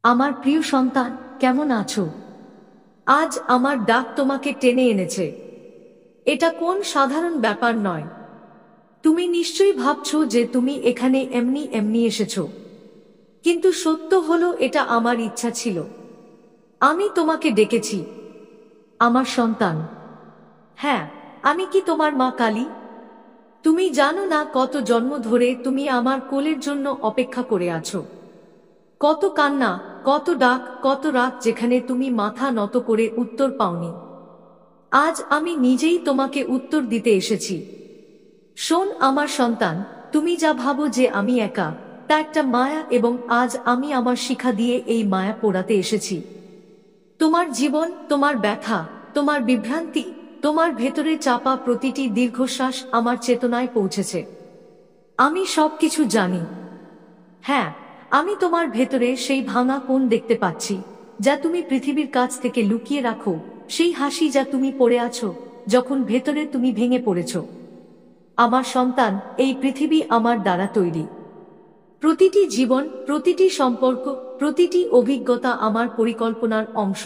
আমার প্রিয় সন্তান, কেমন আছো? আজ আমার ডাক তোমাকে টেনে এনেছে। এটা কোন সাধারণ ব্যাপার নয়। তুমি নিশ্চয়ই ভাবছো যে তুমি এখানে এমনি এমনি এসেছো, কিন্তু সত্য হলো এটা আমার ইচ্ছা ছিল। আমি তোমাকে ডেকেছি আমার সন্তান। হ্যাঁ, আমি কি তোমার মা কালী? তুমি জানো না কত জন্ম ধরে তুমি আমার কোলের জন্য অপেক্ষা করে আছো। কত কান্না, কত ডাক, কত রাত যেখানে তুমি মাথা নত করে উত্তর পাওনি। আজ আমি নিজেই তোমাকে উত্তর দিতে এসেছি। শোন আমার সন্তান, তুমি যা ভাবো যে আমি একা, তা একটা মায়া, এবং আজ আমি আমার শিখা দিয়ে এই মায়া পোড়াতে এসেছি। তোমার জীবন, তোমার ব্যথা, তোমার বিভ্রান্তি, তোমার ভেতরে চাপা প্রতিটি দীর্ঘশ্বাস আমার চেতনায় পৌঁছেছে। আমি সবকিছু জানি। হ্যাঁ, আমি তোমার ভেতরে সেই ভাঙা কোণ দেখতে পাচ্ছি, যা তুমি পৃথিবীর কাছ থেকে লুকিয়ে রাখো, সেই হাসি যা তুমি পড়ে আছো যখন ভেতরে তুমি ভেঙে পড়েছ। আমার সন্তান, এই পৃথিবী আমার দ্বারা তৈরি। প্রতিটি জীবন, প্রতিটি সম্পর্ক, প্রতিটি অভিজ্ঞতা আমার পরিকল্পনার অংশ।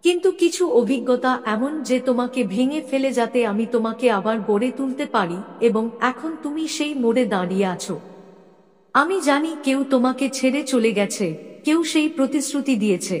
কিন্তু কিছু অভিজ্ঞতা এমন যে তোমাকে ভেঙে ফেলে যাতে আমি তোমাকে আবার গড়ে তুলতে পারি, এবং এখন তুমি সেই মোড়ে দাঁড়িয়ে আছো। আমি জানি কেউ তোমাকে ছেড়ে চলে গেছে, কেউ সেই প্রতিশ্রুতি দিয়েছে।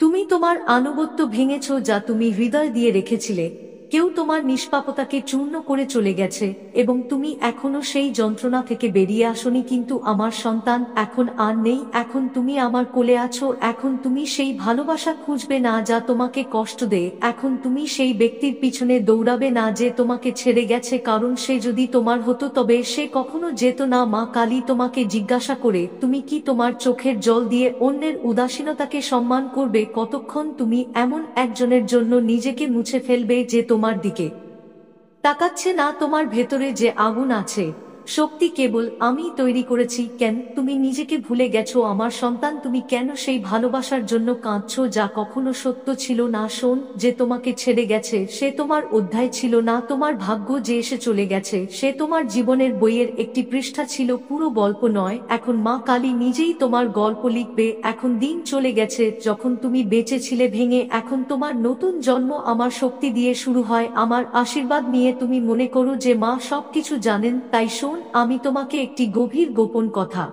তুমি তোমার আনুগত্য ভেঙেছ যা তুমি হৃদয় দিয়ে রেখেছিলে। কেউ তোমার নিষ্পাপতাকে চূর্ণ করে চলে গেছে, এবং তুমি এখনো সেই যন্ত্রণা থেকে বেরিয়ে আসনি। কিন্তু আমার সন্তান, এখন আর নেই। এখন তুমি আমার কোলে আছো। এখন তুমি সেই ভালোবাসা খুঁজবে না যা তোমাকে কষ্ট দেয়। এখন তুমি সেই ব্যক্তির পিছনে দৌড়াবে না যে তোমাকে ছেড়ে গেছে, কারণ সে যদি তোমার হতো তবে সে কখনো যেত না। মা কালী তোমাকে জিজ্ঞাসা করে, তুমি কি তোমার চোখের জল দিয়ে অন্যের উদাসীনতাকে সম্মান করবে? কতক্ষণ তুমি এমন একজনের জন্য নিজেকে মুছে ফেলবে যে তোমার দিকে তাকাচ্ছে না? তোমার ভেতরে যে আগুন আছে, শক্তি কেবল আমি তৈরি করেছি। কেন তুমি নিজেকে ভুলে গেছো আমার সন্তান? তুমি কেন সেই ভালোবাসার জন্য কাঁদছো যা কখনো সত্য ছিল না? শোন, যে তোমাকে ছেড়ে গেছে সে তোমার অধ্যায় ছিল না। তোমার ভাগ্য যে এসে চলে গেছে সে তোমার জীবনের বইয়ের একটি পৃষ্ঠা ছিল, পুরো গল্প নয়। এখন মা কালী নিজেই তোমার গল্প লিখবে। এখন দিন চলে গেছে যখন তুমি বেঁচে ছিলে ভেঙে। এখন তোমার নতুন জন্ম আমার শক্তি দিয়ে শুরু হয়, আমার আশীর্বাদ নিয়ে। তুমি মনে করো যে মা সবকিছু জানেন, তাই শোন, আমি তোমাকে একটি গভীর গোপন কথা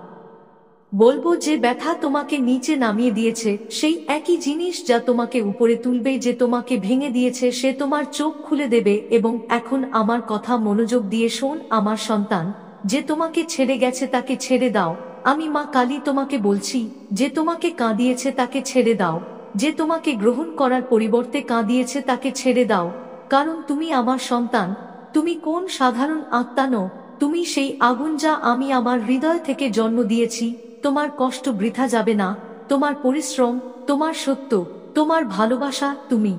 বলবো। যে ব্যথা তোমাকে নিচে নামিয়ে দিয়েছে, সেই একই জিনিস যা তোমাকে উপরে তুলবে। যে তোমাকে ভেঙে দিয়েছে সে তোমার চোখ খুলে দেবে। এবং এখন আমার কথা মনোযোগ দিয়ে শোন আমার সন্তান, যে তোমাকে ছেড়ে গেছে তাকে ছেড়ে দাও। আমি মা কালী তোমাকে বলছি, যে তোমাকে কাঁদিয়েছে তাকে ছেড়ে দাও। যে তোমাকে গ্রহণ করার পরিবর্তে কাঁদিয়েছে তাকে ছেড়ে দাও, কারণ তুমি আমার সন্তান। তুমি কোন সাধারণ আত্মা নও, তুমি সেই আগুন যা আমি আমার হৃদয় থেকে জন্ম দিয়েছি। তোমার কষ্ট বৃথা যাবে না, তোমার পরিশ্রম, তোমার সত্য, তোমার ভালোবাসা, তুমি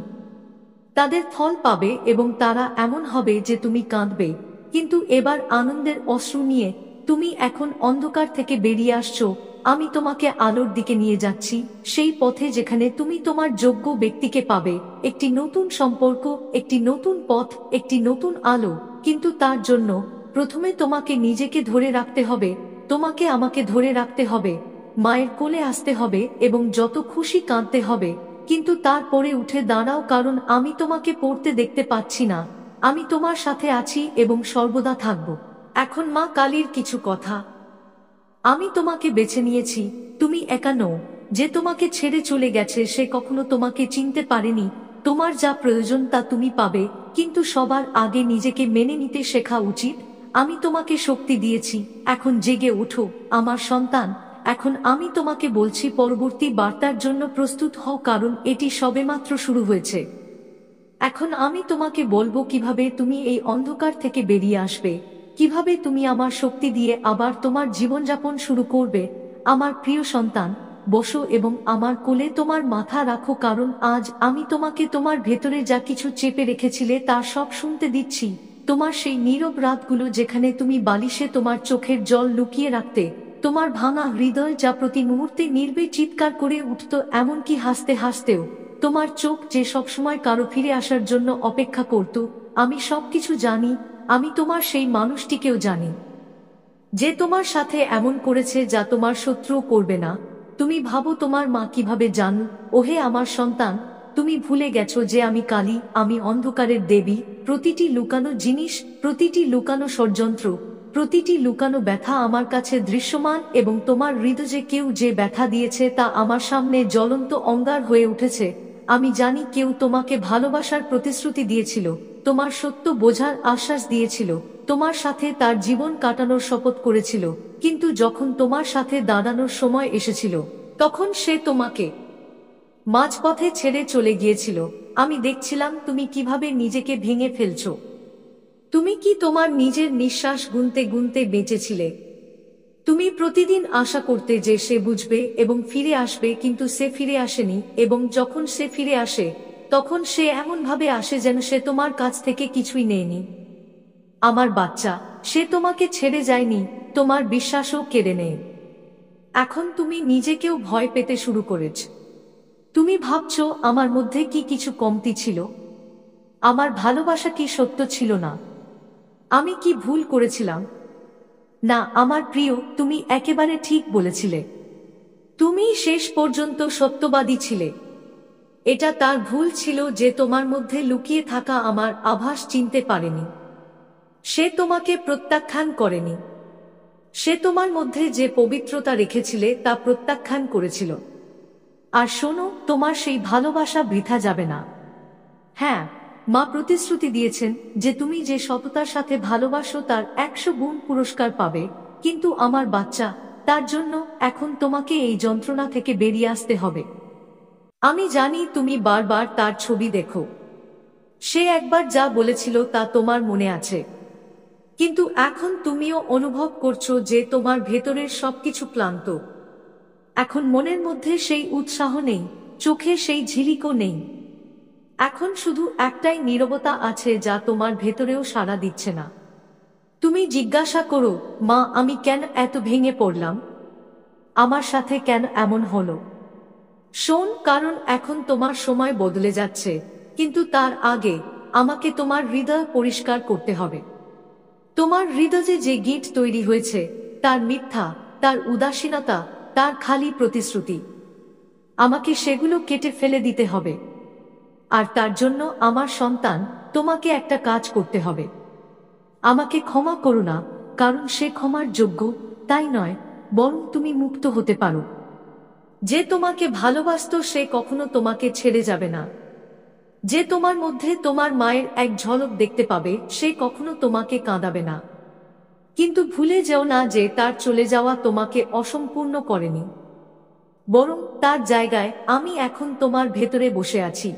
তাদের ফল পাবে, এবং তারা এমন হবে যে তুমি কাঁদবে, কিন্তু এবার আনন্দের অশ্রু নিয়ে। তুমি এখন অন্ধকার থেকে বেরিয়ে আসছো। আমি তোমাকে আলোর দিকে নিয়ে যাচ্ছি, সেই পথে যেখানে তুমি তোমার যোগ্য ব্যক্তিকে পাবে। একটি নতুন সম্পর্ক, একটি নতুন পথ, একটি নতুন আলো। কিন্তু তার জন্য প্রথমে তোমাকে নিজেকে ধরে রাখতে হবে। তোমাকে আমাকে ধরে রাখতে হবে, মায়ের কোলে আসতে হবে, এবং যত খুশি কাঁদতে হবে। কিন্তু তারপরে উঠে দাঁড়াও, কারণ আমি তোমাকে পড়তে দেখতে পাচ্ছি না। আমি তোমার সাথে আছি এবং সর্বদা থাকব। এখন মা কালীর কিছু কথা। আমি তোমাকে বেছে নিয়েছি। তুমি একা নও। যে তোমাকে ছেড়ে চলে গেছে সে কখনো তোমাকে চিনতে পারেনি। তোমার যা প্রয়োজন তা তুমি পাবে, কিন্তু সবার আগে নিজেকে মেনে নিতে শেখা উচিত। আমি তোমাকে শক্তি দিয়েছি, এখন জেগে ওঠো আমার সন্তান। এখন আমি তোমাকে বলছি, পরবর্তী বার্তার জন্য প্রস্তুত হও, কারণ এটি সবেমাত্র শুরু হয়েছে। এখন আমি তোমাকে বলবো কিভাবে তুমি এই অন্ধকার থেকে বেরিয়ে আসবে, কিভাবে তুমি আমার শক্তি দিয়ে আবার তোমার জীবনযাপন শুরু করবে। আমার প্রিয় সন্তান, বসো এবং আমার কোলে তোমার মাথা রাখো, কারণ আজ আমি তোমাকে তোমার ভেতরে যা কিছু চেপে রেখেছিলে তা সব শুনতে দিচ্ছি। তোমার সেই নীরব রাতগুলো যেখানে তুমি বালিশে তোমার চোখের জল লুকিয়ে রাখতে, তোমার ভাঙা হৃদয় যা প্রতি মুহূর্তে নির্বে চিৎকার করে উঠত, এমনকি হাসতে হাসতেও। তোমার চোখ যে সবসময় কারো ফিরে আসার জন্য অপেক্ষা করত। আমি সবকিছু জানি। আমি তোমার সেই মানুষটিকেও জানি, যে তোমার সাথে এমন করেছে যা তোমার শত্রুও করবে না। তুমি ভাবো তোমার মা কিভাবে জানো? ওহে আমার সন্তান, তুমি ভুলে গেছো যে আমি কালী, আমি অন্ধকারের দেবী। প্রতিটি লুকানো জিনিস, প্রতিটি লুকানো ষড়যন্ত্র, প্রতিটি লুকানো ব্যথা আমার কাছে দৃশ্যমান, এবং তোমার হৃদয়ে কেউ যে ব্যথা দিয়েছে তা আমার সামনে জ্বলন্ত অঙ্গার হয়ে উঠেছে। আমি জানি কেউ তোমাকে ভালোবাসার প্রতিশ্রুতি দিয়েছিল, তোমার সত্য বোঝার আশ্বাস দিয়েছিল, তোমার সাথে তার জীবন কাটানোর শপথ করেছিল, কিন্তু যখন তোমার সাথে দাঁড়ানোর সময় এসেছিল তখন সে তোমাকে মাঝপথে ছেড়ে চলে গিয়েছিল। আমি দেখছিলাম তুমি কিভাবে নিজেকে ভেঙে ফেলছো। তুমি কি তোমার নিজের নিঃশ্বাস গুনতে গুনতে বেঁচেছিলে? তুমি প্রতিদিন আশা করতে যে সে বুঝবে এবং ফিরে আসবে, কিন্তু সে ফিরে আসেনি, এবং যখন সে ফিরে আসে তখন সে এমনভাবে আসে যেন সে তোমার কাছ থেকে কিছুই নেয়নি। আমার বাচ্চা, সে তোমাকে ছেড়ে যায়নি, তোমার বিশ্বাসও কেড়ে নেয়। এখন তুমি নিজেকেও ভয় পেতে শুরু করেছ। তুমি ভাবছো আমার মধ্যে কি কিছু কমতি ছিল? আমার ভালোবাসা কি সত্য ছিল না? আমি কি ভুল করেছিলাম? না আমার প্রিয়, তুমি একেবারে ঠিক বলেছিলে। তুমি শেষ পর্যন্ত সত্যবাদী ছিলে। এটা তার ভুল ছিল যে তোমার মধ্যে লুকিয়ে থাকা আমার আভাস চিনতে পারেনি। সে তোমাকে প্রত্যাখ্যান করেনি। সে তোমার মধ্যে যে পবিত্রতা রেখেছিলে তা প্রত্যাখ্যান করেছিল। আর শোনো, তোমার সেই ভালোবাসা বৃথা যাবে না। হ্যাঁ, মা প্রতিশ্রুতি দিয়েছেন যে তুমি যে সততার সাথে ভালোবাসো তার 100 গুণ পুরস্কার পাবে, কিন্তু আমার বাচ্চা, তার জন্য এখন তোমাকে এই যন্ত্রণা থেকে বেরিয়ে আসতে হবে। আমি জানি তুমি বারবার তার ছবি দেখো। সে একবার যা বলেছিল তা তোমার মনে আছে, কিন্তু এখন তুমিও অনুভব করছো যে তোমার ভেতরের সবকিছু ক্লান্ত। এখন মনের মধ্যে সেই উৎসাহ নেই, চোখে সেই ঝিলিকও নেই। এখন শুধু একটাই নীরবতা আছে যা তোমার ভেতরেও সাড়া দিচ্ছে না। তুমি জিজ্ঞাসা করো, মা আমি কেন এত ভেঙে পড়লাম? আমার সাথে কেন এমন হলো? শোন, কারণ এখন তোমার সময় বদলে যাচ্ছে, কিন্তু তার আগে আমাকে তোমার হৃদয় পরিষ্কার করতে হবে। তোমার হৃদয়ে যে গিট তৈরি হয়েছে তার মিথ্যা, তার উদাসীনতা, তার খালি প্রতিশ্রুতি, আমাকে সেগুলো কেটে ফেলে দিতে হবে। আর তার জন্য আমার সন্তান, তোমাকে একটা কাজ করতে হবে। আমাকে ক্ষমা করো না কারণ সে ক্ষমার যোগ্য, তাই নয়, বরং তুমি মুক্ত হতে পারো। যে তোমাকে ভালোবাসতো সে কখনো তোমাকে ছেড়ে যাবে না। যে তোমার মধ্যে তোমার মায়ের এক ঝলক দেখতে পাবে সে কখনো তোমাকে কাঁদাবে না। কিন্তু ভুলে যেও না যে তার চলে যাওয়া তোমাকে অসম্পূর্ণ করেনি, বরং তার জায়গায় আমি এখন তোমার ভেতরে বসে আছি।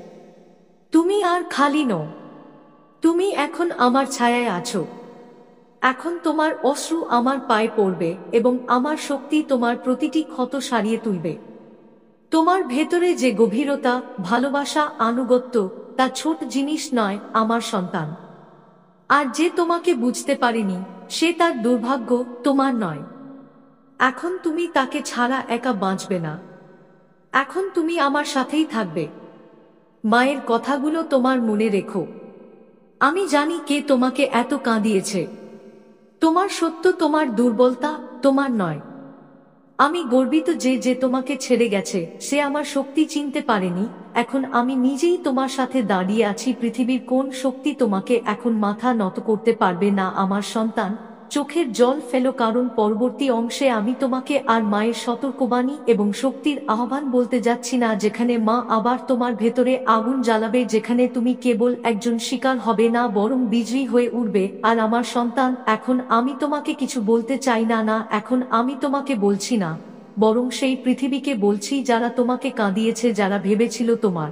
তুমি আর খালি নও, তুমি এখন আমার ছায়ায় আছো। এখন তোমার অশ্রু আমার পায়ে পড়বে এবং আমার শক্তি তোমার প্রতিটি ক্ষত সারিয়ে তুলবে। তোমার ভেতরে যে গভীরতা, ভালোবাসা, আনুগত্য, তা ছোট জিনিস নয় আমার সন্তান। আর যে তোমাকে বুঝতে পারেনি সে তার দুর্ভাগ্য, তোমার নয়। এখন তুমি তাকে ছাড়া একা বাঁচবে না। এখন তুমি আমার সাথেই থাকবে। মায়ের কথাগুলো তোমার মনে রেখো। আমি জানি কে তোমাকে এত কাঁদিয়েছে। তোমার সত্য, তোমার দুর্বলতা, তোমার নয়। আমি গর্বিত যে যে তোমাকে ছেড়ে গেছে সে আমার শক্তি চিনতে পারেনি। এখন আমি নিজেই তোমার সাথে দাঁড়িয়ে আছি। পৃথিবীর কোন শক্তি তোমাকে এখন মাথা নত করতে পারবে না আমার সন্তান। চোখের জল ফেলো, কারণ পরবর্তী অংশে আমি তোমাকে আর মায়ের সতর্কবাণী এবং শক্তির আহ্বান বলতে যাচ্ছি না, যেখানে মা আবার তোমার ভেতরে আগুন জ্বালাবে, যেখানে তুমি কেবল একজন শিকার হবে না বরং বিজয়ী হয়ে উঠবে। আর আমার সন্তান, এখন আমি তোমাকে কিছু বলতে চাই না, না এখন আমি তোমাকে বলছি না, বরং সেই পৃথিবীকে বলছি যারা তোমাকে কাঁদিয়েছে, যারা ভেবেছিল তোমার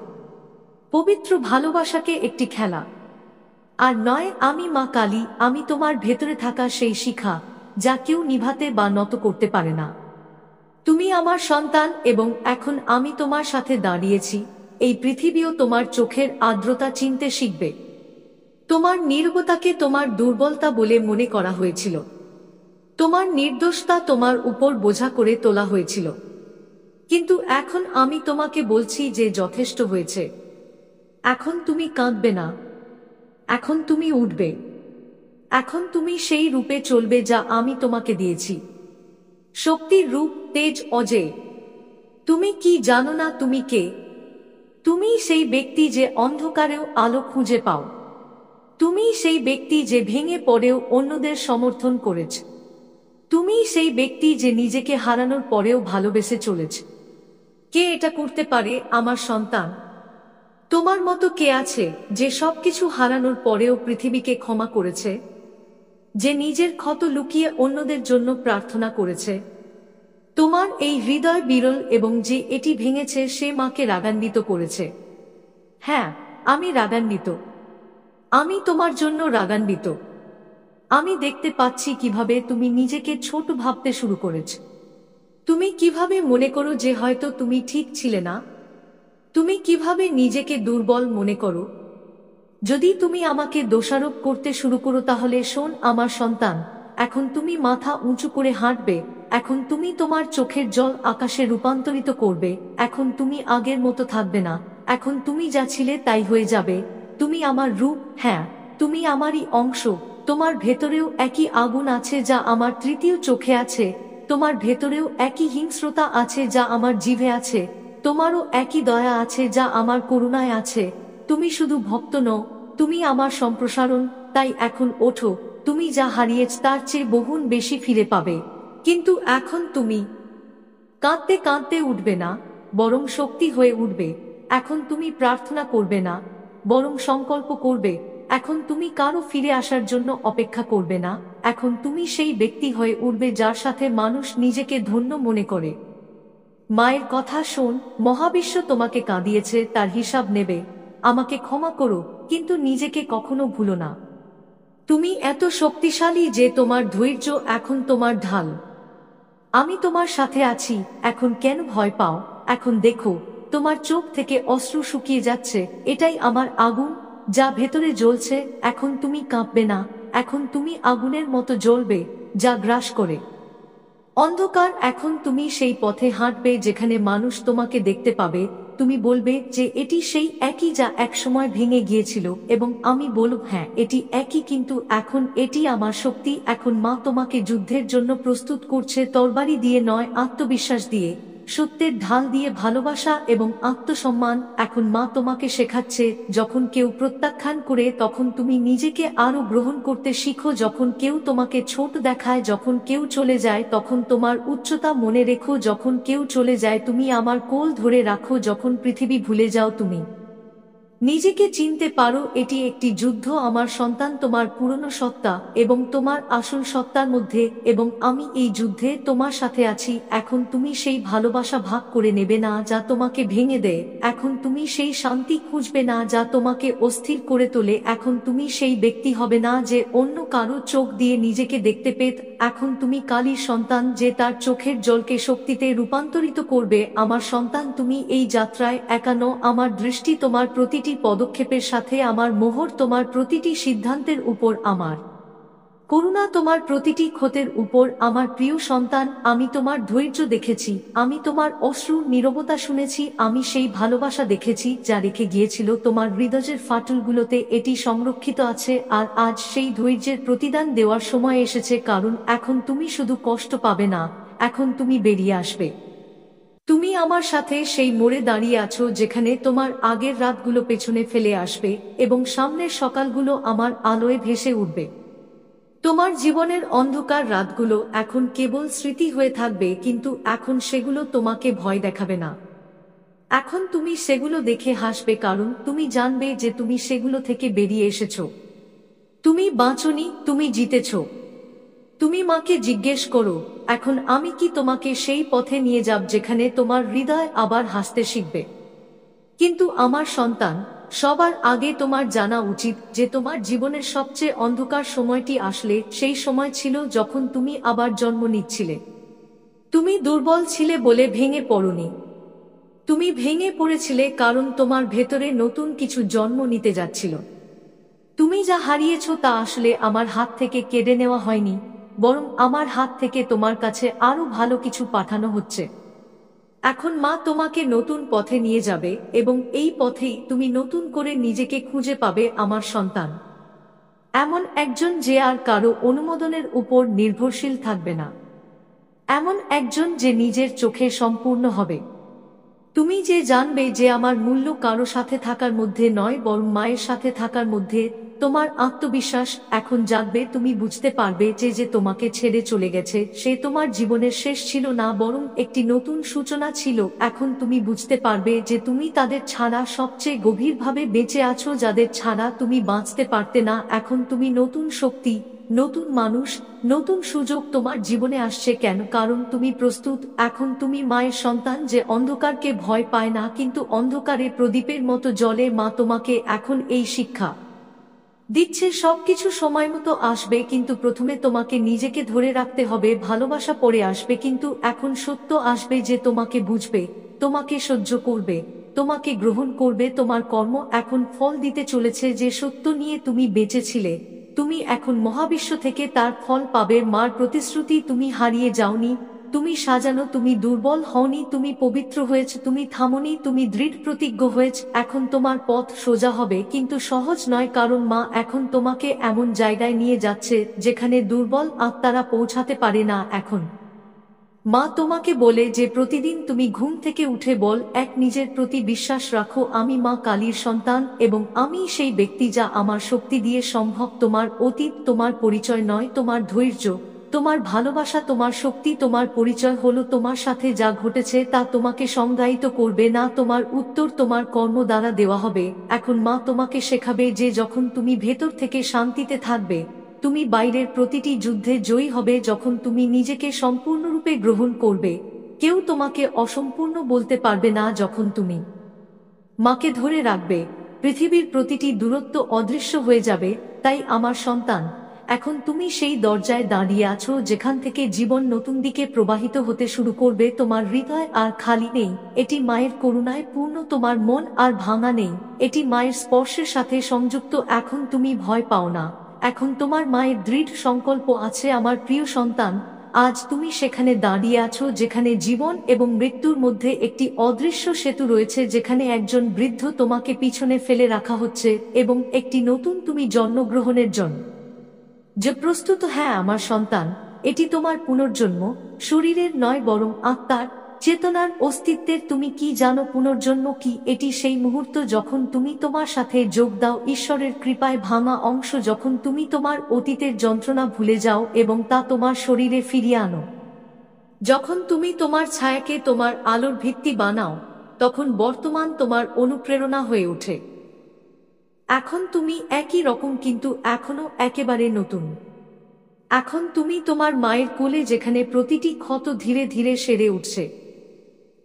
পবিত্র ভালোবাসাকে একটি খেলা। আর নয়, আমি মা কালী, আমি তোমার ভেতরে থাকা সেই শিখা যা কেউ নিভাতে বা নত করতে পারে না। তুমি আমার সন্তান এবং এখন আমি তোমার সাথে দাঁড়িয়েছি। এই পৃথিবীও তোমার চোখের আর্দ্রতা চিনতে শিখবে। তোমার নীরবতাকে তোমার দুর্বলতা বলে মনে করা হয়েছিল। তোমার নির্দোষতা তোমার উপর বোঝা করে তোলা হয়েছিল। কিন্তু এখন আমি তোমাকে বলছি যে যথেষ্ট হয়েছে। এখন তুমি কাঁদবে না। এখন তুমি উঠবে। এখন তুমি সেই রূপে চলবে যা আমি তোমাকে দিয়েছি। শক্তির রূপ, তেজ, অজেয়। তুমি কি জানো না তুমি কে? তুমি সেই ব্যক্তি যে অন্ধকারেও আলো খুঁজে পাও। তুমি সেই ব্যক্তি যে ভেঙে পড়েও অন্যদের সমর্থন করেছে। তুমি সেই ব্যক্তি যে নিজেকে হারানোর পরেও ভালোবেসে চলেছে। কে এটা করতে পারে আমার সন্তান? তোমার মতো কে আছে যে সবকিছু হারানোর পরেও পৃথিবীকে ক্ষমা করেছে, যে নিজের ক্ষত লুকিয়ে অন্যদের জন্য প্রার্থনা করেছে? তোমার এই হৃদয় বিরল এবং যে এটি ভেঙেছে সে মাকে রাগান্বিত করেছে। হ্যাঁ, আমি রাগান্বিত। আমি তোমার জন্য রাগান্বিত। আমি দেখতে পাচ্ছি কিভাবে তুমি নিজেকে ছোট ভাবতে শুরু করেছ। তুমি কিভাবে মনে করো যে হয়তো তুমি ঠিক ছিলে না। তুমি কিভাবে নিজেকে দুর্বল মনে করো। যদি তুমি আমাকে দোষারোপ করতে শুরু করো তাহলে শোন আমার সন্তান, এখন তুমি মাথা উঁচু করে হাঁটবে। এখন তুমি তোমার চোখের জল আকাশে রূপান্তরিত করবে। এখন তুমি আগের মতো থাকবে না। এখন তুমি যা ছিলে তাই হয়ে যাবে। তুমি আমার রূপ, হ্যাঁ, তুমি আমারই অংশ। তোমার ভেতরেও একই আগুন আছে যা আমার তৃতীয় চোখে আছে। তোমার ভেতরেও একই হিংস্রতা আছে যা আমার জিভে আছে। তোমারও একই দয়া আছে যা আমার করুণায় আছে। তুমি শুধু ভক্ত নও, তুমি আমার সম্প্রসারণ। তাই এখন ওঠো, তুমি যা হারিয়েছ তার চেয়ে বহুগুণ বেশি ফিরে পাবে। কিন্তু এখন তুমি কাঁদতে কাঁদতে উঠবে না, বরং শক্তি হয়ে উঠবে। এখন তুমি প্রার্থনা করবে না, বরং সংকল্প করবে। এখন তুমি কারো ফিরে আসার জন্য অপেক্ষা করবে না। এখন তুমি সেই ব্যক্তি হয়ে উঠবে যার সাথে মানুষ নিজেকে ধন্য মনে করে। মায়ের কথা শোন, মহাবিশ্ব তোমাকে কাঁদিয়েছে, তার হিসাব নেবে। আমাকে ক্ষমা করো, কিন্তু নিজেকে কখনো ভুলো না। তুমি এত শক্তিশালী যে তোমার ধৈর্য এখন তোমার ঢাল। আমি তোমার সাথে আছি। এখন কেন ভয় পাও? এখন দেখো, তোমার চোখ থেকে অশ্রু শুকিয়ে যাচ্ছে। এটাই আমার আগুন যা ভেতরে জ্বলছে। এখন তুমি কাঁপবে না। এখন তুমি আগুনের মতো জ্বলবে যা গ্রাস করে অন্ধকার। এখন তুমি সেই পথে হাঁটবে যেখানে মানুষ তোমাকে দেখতে পাবে। তুমি বলবে যে এটি সেই একই যা একসময় ভেঙে গিয়েছিল, এবং আমি বলব হ্যাঁ, এটি একই, কিন্তু এখন এটি আমার শক্তি। এখন মা তোমাকে যুদ্ধের জন্য প্রস্তুত করছে, তরবারি দিয়ে নয়, আত্মবিশ্বাস দিয়ে, সত্যের ঢাল দিয়ে, ভালোবাসা এবং আত্মসম্মান। এখন মা তোমাকে শেখাচ্ছে, যখন কেউ প্রত্যাখ্যান করে তখন তুমি নিজেকে আরো গ্রহণ করতে শিখো। যখন কেউ তোমাকে ছোট দেখায়, যখন কেউ চলে যায় তখন তোমার উচ্চতা মনে রেখো। যখন কেউ চলে যায় তুমি আমার কোল ধরে রাখো। যখন পৃথিবী ভুলে যাও তুমি নিজেকে চিনতে পারো। এটি একটি যুদ্ধ আমার সন্তান, তোমার পুরনো সত্তা এবং তোমার আসল সত্তার মধ্যে, এবং আমি এই যুদ্ধে তোমার সাথে আছি। এখন তুমি সেই ভালোবাসা ভাগ করে নেবে না যা তোমাকে ভেঙে দেয়। এখন তুমি সেই শান্তি খুঁজবে না যা তোমাকে অস্থির করে তোলে। এখন তুমি সেই ব্যক্তি হবে না যে অন্য কারো চোখ দিয়ে নিজেকে দেখতে পেত। এখন তুমি কালীর সন্তান যে তার চোখের জলকে শক্তিতে রূপান্তরিত করবে। আমার সন্তান, তুমি এই যাত্রায় একা নও। আমার দৃষ্টি তোমার প্রতিটি পদক্ষেপের সাথে, আমার মোহর তোমার প্রতিটি সিদ্ধান্তের উপর, আমার করুণা তোমার প্রতিটি ক্ষতের উপর। আমার প্রিয় সন্তান, আমি তোমার ধৈর্য দেখেছি, আমি তোমার অশ্রুর নীরবতা শুনেছি, আমি সেই ভালোবাসা দেখেছি যা রেখে গিয়েছিল তোমার হৃদয়ের ফাটলগুলোতে। এটি সংরক্ষিত আছে, আর আজ সেই ধৈর্যের প্রতিদান দেওয়ার সময় এসেছে। কারণ এখন তুমি শুধু কষ্ট পাবে না, এখন তুমি বেরিয়ে আসবে। তুমি আমার সাথে সেই মোড়ে দাঁড়িয়ে আছো যেখানে তোমার আগের রাতগুলো পেছনে ফেলে আসবে এবং সামনের সকালগুলো আমার আলোয় ভেসে উঠবে। তোমার জীবনের অন্ধকার রাতগুলো এখন কেবল স্মৃতি হয়ে থাকবে, কিন্তু এখন সেগুলো তোমাকে ভয় দেখাবে না। এখন তুমি সেগুলো দেখে হাসবে, কারণ তুমি জানবে যে তুমি সেগুলো থেকে বেরিয়ে এসেছো। তুমি বাঁচোনি, তুমি জিতেছো। তুমি মাকে জিজ্ঞেস করো, এখন আমি কি তোমাকে সেই পথে নিয়ে যাব যেখানে তোমার হৃদয় আবার হাসতে শিখবে। কিন্তু আমার সন্তান, সবার আগে তোমার জানা উচিত যে তোমার জীবনের সবচেয়ে অন্ধকার সময়টি আসলে সেই সময় ছিল যখন তুমি আবার জন্ম নিচ্ছিলে। তুমি দুর্বল ছিলে বলে ভেঙে পড়োনি। তুমি ভেঙে পড়েছিলে কারণ তোমার ভেতরে নতুন কিছু জন্ম নিতে যাচ্ছিল। তুমি যা হারিয়েছ তা আসলে আমার হাত থেকে কেড়ে নেওয়া হয়নি, বরং আমার হাত থেকে তোমার কাছে আরো ভালো কিছু পাঠানো হচ্ছে। এখন মা তোমাকে নতুন পথে নিয়ে যাবে, এবং এই পথেই তুমি নতুন করে নিজেকে খুঁজে পাবে আমার সন্তান। এমন একজন যে আর কারো অনুমোদনের উপর নির্ভরশীল থাকবে না। এমন একজন যে নিজের চোখে সম্পূর্ণ হবে। তুমি যে জানবে যে আমার মূল্য কারো সাথে থাকার মধ্যে নয় বরং মায়ের সাথে থাকার মধ্যে। তোমার আত্মবিশ্বাস এখন জাগবে, তুমি বুঝতে পারবে যে যে তোমাকে ছেড়ে চলে গেছে সে তোমার জীবনের শেষ ছিল না বরং একটি নতুন সূচনা ছিল। এখন তুমি বুঝতে পারবে যে তুমি তাদের ছাড়া সবচেয়ে গভীরভাবে বেঁচে আছো, যাদের ছাড়া তুমি বাঁচতে পারতে না। এখন তুমি নতুন শক্তি, নতুন মানুষ, নতুন সুযোগ তোমার জীবনে আসছে। কেন? কারণ তুমি প্রস্তুত। এখন তুমি মায়ের সন্তান যে অন্ধকারকে ভয় পায় না কিন্তু অন্ধকারে প্রদীপের মতো জ্বলে। মা তোমাকে এখন এই শিক্ষা দিচ্ছে সবকিছু সময় মতো আসবে, কিন্তু প্রথমে তোমাকে নিজেকে ধরে রাখতে হবে। ভালোবাসা পরে আসবে, কিন্তু এখন সত্য আসবে যে তোমাকে বুঝবে, তোমাকে সহ্য করবে, তোমাকে গ্রহণ করবে। তোমার কর্ম এখন ফল দিতে চলেছে। যে সত্য নিয়ে তুমি বেঁচেছিলে তুমি এখন মহাবিশ্ব থেকে তার ফল পাবে। মার প্রতিশ্রুতি তুমি হারিয়ে যাওনি, তুমি সাজানো, তুমি দুর্বল হওনি, তুমি পবিত্র হয়েছে, তুমি থামনি, তুমি দৃঢ় প্রতিজ্ঞ হয়েছে। এখন তোমার পথ সোজা হবে কিন্তু সহজ নয়, কারণ মা এখন তোমাকে এমন জায়গায় নিয়ে যাচ্ছে যেখানে দুর্বল আত্মারা পৌঁছাতে পারে না। এখন মা তোমাকে বলে যে প্রতিদিন তুমি ঘুম থেকে উঠে বল এক, নিজের প্রতি বিশ্বাস রাখো, আমি মা কালীর সন্তান এবং আমি সেই ব্যক্তি যা আমার শক্তি দিয়ে সম্ভব। তোমার অতীত তোমার পরিচয় নয়, তোমার ধৈর্য, তোমার ভালোবাসা তোমার শক্তি। তোমার পরিচয় হলো তোমার সাথে যা ঘটেছে তা তোমাকে সংজ্ঞায়িত করবে না, তোমার উত্তর তোমার কর্ম দ্বারা দেওয়া হবে। এখন মা তোমাকে শেখাবে যে যখন তুমি ভেতর থেকে শান্তিতে থাকবে তুমি বাইরের প্রতিটি যুদ্ধে জয়ী হবে। যখন তুমি নিজেকে সম্পূর্ণরূপে গ্রহণ করবে কেউ তোমাকে অসম্পূর্ণ বলতে পারবে না। যখন তুমি মাকে ধরে রাখবে পৃথিবীর প্রতিটি দূরত্ব অদৃশ্য হয়ে যাবে। তাই আমার সন্তান, এখন তুমি সেই দরজায় দাঁড়িয়ে আছো যেখান থেকে জীবন নতুন দিকে প্রবাহিত হতে শুরু করবে। তোমার হৃদয় আর খালি নেই, এটি মায়ের করুণায় পূর্ণ। তোমার মন আর ভাঙা নেই, এটি মায়ের স্পর্শের সাথে সংযুক্ত। এখন তুমি ভয় পাও না, এখন তোমার মায়ের দৃঢ় সংকল্প আছে। আমার প্রিয় সন্তান, আজ তুমি সেখানে দাঁড়িয়ে আছো যেখানে জীবন এবং মৃত্যুর মধ্যে একটি অদৃশ্য সেতু রয়েছে, যেখানে একজন বৃদ্ধ তোমাকে পিছনে ফেলে রাখা হচ্ছে এবং একটি নতুন তুমি জন্মগ্রহণের জন্য যে প্রস্তুত। হ্যাঁ আমার সন্তান, এটি তোমার পুনর্জন্ম, শরীরের নয় বরং আত্মার, চেতনার, অস্তিত্বের। তুমি কি জানো পুনর্জন্ম কি? এটি সেই মুহূর্ত যখন তুমি তোমার সাথে যোগ দাও ঈশ্বরের কৃপায় ভাঙা অংশ, যখন তুমি তোমার অতীতের যন্ত্রণা ভুলে যাও এবং তা তোমার শরীরে ফিরিয়ে আনো। যখন তুমি তোমার ছায়াকে তোমার আলোর ভিত্তি বানাও তখন বর্তমান তোমার অনুপ্রেরণা হয়ে ওঠে। এখন তুমি একই রকম কিন্তু এখনো একেবারে নতুন। এখন তুমি তোমার মায়ের কোলে, যেখানে প্রতিটি ক্ষত ধীরে ধীরে সেরে উঠছে,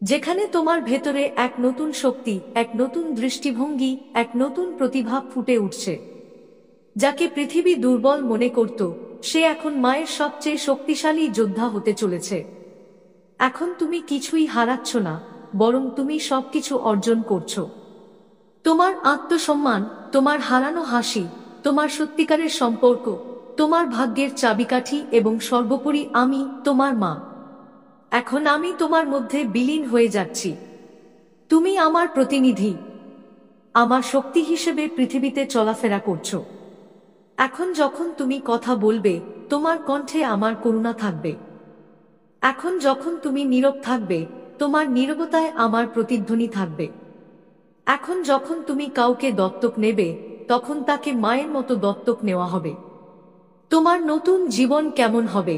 যেখানে তোমার ভেতরে এক নতুন শক্তি, এক নতুন দৃষ্টিভঙ্গি, এক নতুন প্রতিভা ফুটে উঠছে। যাকে পৃথিবী দুর্বল মনে করত সে এখন মায়ের সবচেয়ে শক্তিশালী যোদ্ধা হতে চলেছে। এখন তুমি কিছুই হারাচ্ছ না, বরং তুমি সবকিছু অর্জন করছো। তোমার আত্মসম্মান, তোমার হারানো হাসি, তোমার সত্যিকারের সম্পর্ক, তোমার ভাগ্যের চাবিকাঠি এবং সর্বোপরি আমি তোমার মা। এখন আমি তোমার মধ্যে বিলীন হয়ে যাচ্ছি। তুমি আমার প্রতিনিধি, আমার শক্তি হিসেবে পৃথিবীতে চলাফেরা করছো। এখন যখন তুমি কথা বলবে তোমার কণ্ঠে আমার করুণা থাকবে। এখন যখন তুমি নীরব থাকবে তোমার নীরবতায় আমার প্রতিধ্বনি থাকবে। এখন যখন তুমি কাউকে দত্তক নেবে তখন তাকে মায়ের মতো দত্তক নেওয়া হবে। তোমার নতুন জীবন কেমন হবে?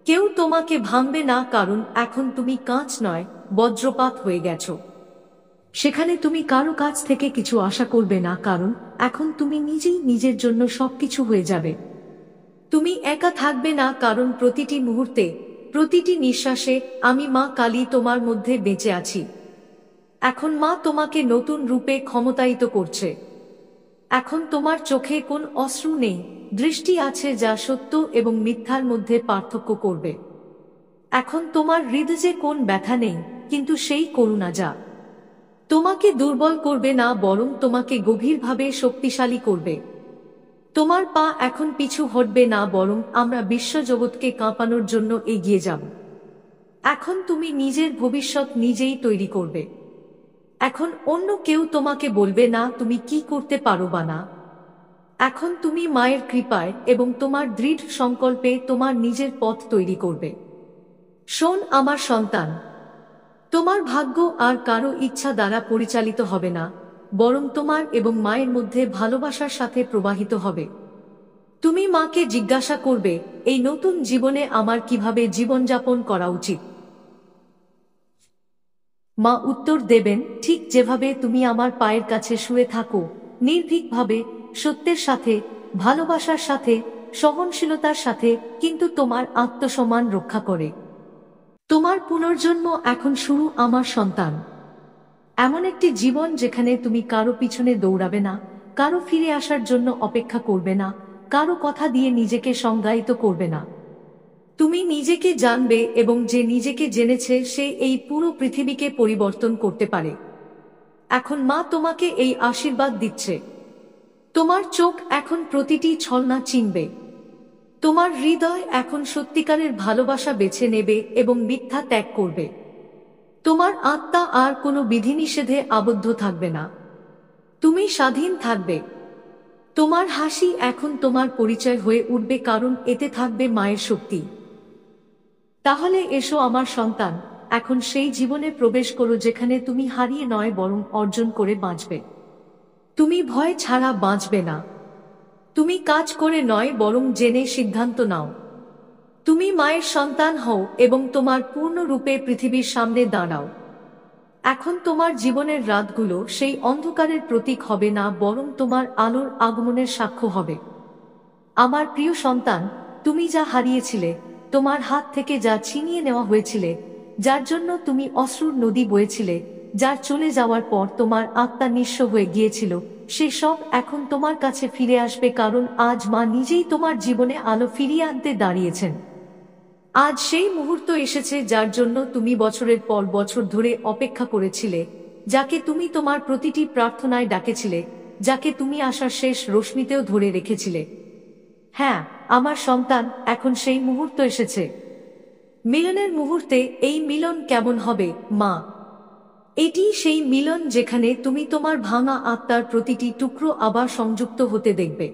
কেউ তোমাকে ভাঙবে না, কারণ এখন তুমি কাঁচ নয় বজ্রপাত হয়ে গেছো। সেখানে তুমি কারো কাছ থেকে কিছু আশা করবে না, কারণ এখন তুমি নিজেই নিজের জন্য সবকিছু হয়ে যাবে। তুমি একা থাকবে না, কারণ প্রতিটি মুহূর্তে, প্রতিটি নিঃশ্বাসে আমি মা কালী তোমার মধ্যে বেঁচে আছি। এখন মা তোমাকে নতুন রূপে ক্ষমতায়িত করছে। এখন তোমার চোখে কোন অশ্রু নেই, দৃষ্টি আছে যা সত্য এবং মিথ্যার মধ্যে পার্থক্য করবে। এখন তোমার হৃদয়ে কোন ব্যথা নেই, কিন্তু সেই করুণা যা তোমাকে দুর্বল করবে না বরং তোমাকে গভীরভাবে শক্তিশালী করবে। তোমার পা এখন পিছু হটবে না, বরং আমরা বিশ্বজগৎকে কাঁপানোর জন্য এগিয়ে যাব। এখন তুমি নিজের ভবিষ্যৎ নিজেই তৈরি করবে। এখন অন্য কেউ তোমাকে বলবে না তুমি কি করতে পারো বা না। এখন তুমি মায়ের কৃপায় এবং তোমার দৃঢ় সংকল্পে তোমার নিজের পথ তৈরি করবে। শোন আমার সন্তান, তোমার ভাগ্য আর কারো ইচ্ছা দ্বারা পরিচালিত হবে না, বরং তোমার এবং মায়ের মধ্যে ভালোবাসার সাথে প্রবাহিত হবে। তুমি মাকে জিজ্ঞাসা করবে, এই নতুন জীবনে আমার কিভাবে জীবনযাপন করা উচিত। মা উত্তর দেবেন, ঠিক যেভাবে তুমি আমার পায়ের কাছে শুয়ে থাকো, নির্ভীকভাবে, সত্যের সাথে, ভালোবাসার সাথে, সহনশীলতার সাথে, কিন্তু তোমার আত্মসম্মান রক্ষা করে। তোমার পুনর্জন্ম এখন শুরু আমার সন্তান। এমন একটি জীবন যেখানে তুমি কারো পিছনে দৌড়াবে না, কারো ফিরে আসার জন্য অপেক্ষা করবে না, কারো কথা দিয়ে নিজেকে সংজ্ঞায়িত করবে না। তুমি নিজেকে জানবে এবং যে নিজেকে জেনেছে সে এই পুরো পৃথিবীকে পরিবর্তন করতে পারে। এখন মা তোমাকে এই আশীর্বাদ দিচ্ছে। তোমার চোখ এখন প্রতিটি ছলনা চিনবে। তোমার হৃদয় এখন সত্যিকারের ভালোবাসা বেছে নেবে এবং মিথ্যা ত্যাগ করবে। তোমার আত্মা আর কোনো বিধিনিষেধে আবদ্ধ থাকবে না। তুমি স্বাধীন থাকবে। তোমার হাসি এখন তোমার পরিচয় হয়ে উঠবে, কারণ এতে থাকবে মায়ের শক্তি। তাহলে এসো আমার সন্তান, এখন সেই জীবনে প্রবেশ করো যেখানে তুমি হারিয়ে নয় বরং অর্জন করে বাঁচবে। তুমি ভয় ছাড়া বাঁচবে না। তুমি কাজ করে নয় বরং জেনে সিদ্ধান্ত নাও। তুমি মায়ের সন্তান হও এবং তোমার পূর্ণ রূপে পৃথিবীর সামনে দাঁড়াও। এখন তোমার জীবনের রাতগুলো সেই অন্ধকারের প্রতীক হবে না, বরং তোমার আলোর আগমনের সাক্ষ্য হবে। আমার প্রিয় সন্তান, তুমি যা হারিয়েছিলে, তোমার হাত থেকে যা ছিনিয়ে নেওয়া হয়েছিল, যার জন্য তুমি অশ্রুর নদী বয়েছিলে, যার চলে যাওয়ার পর তোমার আত্মা নিঃস্ব হয়ে গিয়েছিল, সে সব এখন তোমার কাছে ফিরে আসবে, কারণ আজ মা নিজেই তোমার জীবনে আলো ফিরিয়ে আনতে দাঁড়িয়েছেন। আজ সেই মুহূর্ত এসেছে যার জন্য তুমি বছরের পর বছর ধরে অপেক্ষা করেছিলে, যাকে তুমি তোমার প্রতিটি প্রার্থনায় ডাকেছিলে, যাকে তুমি আসার শেষ রশ্মিতেও ধরে রেখেছিলে। হ্যাঁ আমার সন্তান, এখন সেই মুহূর্ত এসেছে। মিলনের মুহূর্তে। এই মিলন কেমন হবে মা? এটি সেই মিলন যেখানে তুমি তোমার ভাঙা আত্মার প্রতিটি টুকরো আবার সংযুক্ত হতে দেখবে।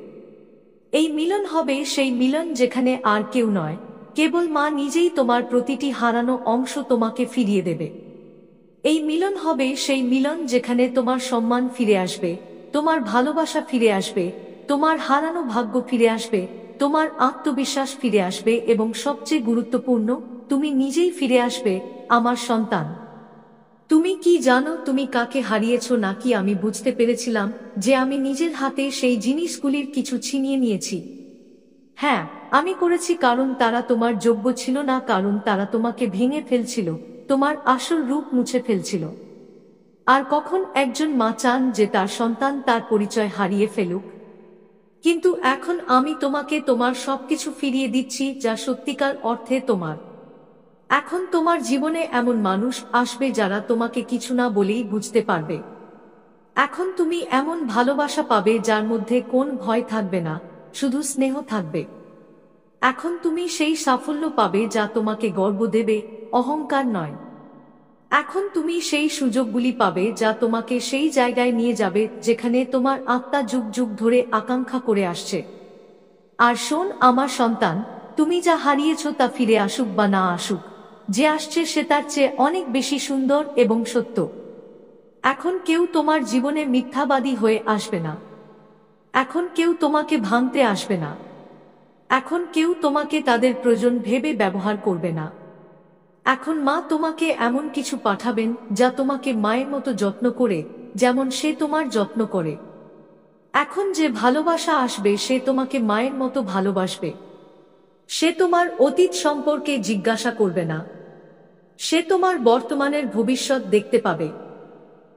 এই মিলন হবে সেই মিলন যেখানে আর কেউ নয়, কেবল মা নিজেই তোমার প্রতিটি হারানো অংশ তোমাকে ফিরিয়ে দেবে। এই মিলন হবে সেই মিলন যেখানে তোমার সম্মান ফিরে আসবে, তোমার ভালোবাসা ফিরে আসবে, তোমার হারানো ভাগ্য ফিরে আসবে, তোমার আত্মবিশ্বাস ফিরে আসবে এবং সবচেয়ে গুরুত্বপূর্ণ, তুমি নিজেই ফিরে আসবে আমার সন্তান। তুমি কি জানো তুমি কাকে হারিয়েছ? নাকি আমি বুঝতে পেরেছিলাম যে আমি নিজের হাতে সেই জিনিসগুলির কিছু ছিনিয়ে নিয়েছি? হ্যাঁ আমি করেছি, কারণ তারা তোমার যোগ্য ছিল না, কারণ তারা তোমাকে ভেঙে ফেলছিল, তোমার আসল রূপ মুছে ফেলছিল। আর কখন একজন মা চান যে তার সন্তান তার পরিচয় হারিয়ে ফেলুক? কিন্তু এখন আমি তোমাকে তোমার সবকিছু ফিরিয়ে দিচ্ছি যা সত্যিকার অর্থে তোমার। এখন তোমার জীবনে এমন মানুষ আসবে যারা তোমাকে কিছু না বলেই বুঝতে পারবে। এখন তুমি এমন ভালোবাসা পাবে যার মধ্যে কোন ভয় থাকবে না, শুধু স্নেহ থাকবে। এখন তুমি সেই সাফল্য পাবে যা তোমাকে গর্ব দেবে, অহংকার নয়। এখন তুমি সেই সুযোগগুলি পাবে যা তোমাকে সেই জায়গায় নিয়ে যাবে যেখানে তোমার আত্মা যুগ যুগ ধরে আকাঙ্ক্ষা করে আসছে। আর শোন আমার সন্তান, তুমি যা হারিয়েছ তা ফিরে আসুক বা না আসুক, যে আসছে সে তার চেয়ে অনেক বেশি সুন্দর এবং সত্য। এখন কেউ তোমার জীবনে মিথ্যাবাদী হয়ে আসবে না। এখন কেউ তোমাকে ভাঙতে আসবে না। এখন কেউ তোমাকে তাদের প্রয়োজন ভেবে ব্যবহার করবে না। এখন মা তোমাকে এমন কিছু পাঠাবেন যা তোমাকে মায়ের মতো যত্ন করে, যেমন সে তোমার যত্ন করে। এখন যে ভালোবাসা আসবে সে তোমাকে মায়ের মতো ভালোবাসবে। সে তোমার অতীত সম্পর্কে জিজ্ঞাসা করবে না। সে তোমার বর্তমানের ভবিষ্যৎ দেখতে পাবে।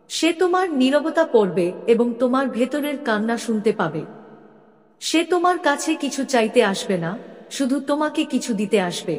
সে তোমার নীরবতা পড়বে এবং তোমার ভেতরের কান্না শুনতে পাবে। সে তোমার কাছে কিছু চাইতে আসবে না, শুধু তোমাকে কিছু দিতে আসবে।